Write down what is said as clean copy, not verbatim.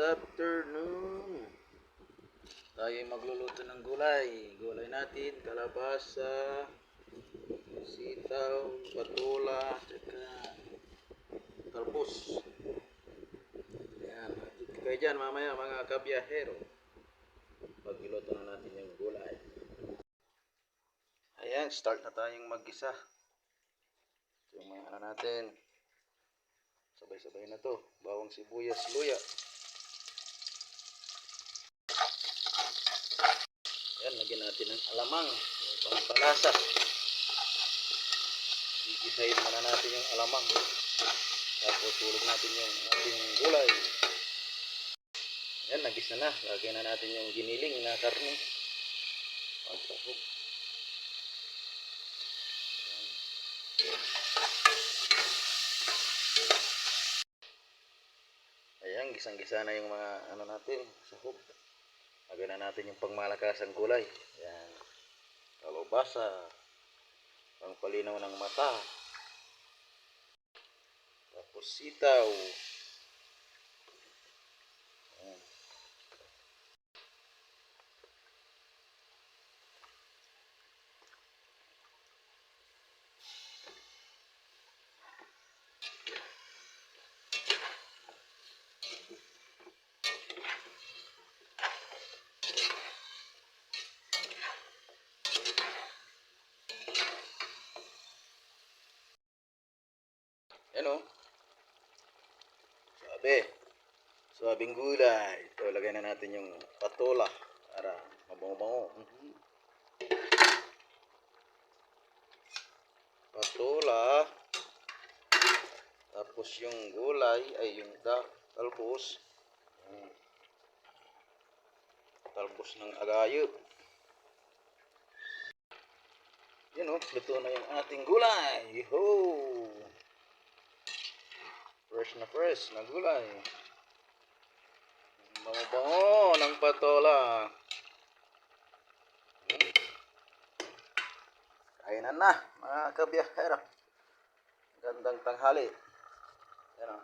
afternoon. Tayo magluluto ng gulay. Gulay natin, kalabasa, sitaw, patula, saka talbos. Ayan, kayo dyan mamaya mga kabiyahero. Pagluto na natin yung gulay. Ayan, start na tayong mag-gisa. So, yung mga natin. Sabay-sabay na to. Bawang sibuyas, luya. Ayan, lagyan natin ng alamang. Yung pangpalasa. Gigisahin muna natin yung alamang. Tapos tulog natin yung ating gulay. Ayan, nagis na. Lagyan na natin yung giniling na karne. Pagsahog. Ayan, gisang-gisa na yung mga ano natin, sahog. Lagyan na natin yung pangmalakasang gulay. Ayan. Kalabasa. Pangpalinaw ng mata. Tapos sitaw. Ayan. Ayan o. Sabing gulay. Ito, lagay na natin yung patola para mabango-bango. Patola. Tapos yung gulay ay yung talbos. Talbos ng agayo. Yan o, luto na yung ating gulay. Ho! Fresh na gulay. Bango-bango ng patola. Kainan na mga kabiyahero. Gandang tanghali. Yan o.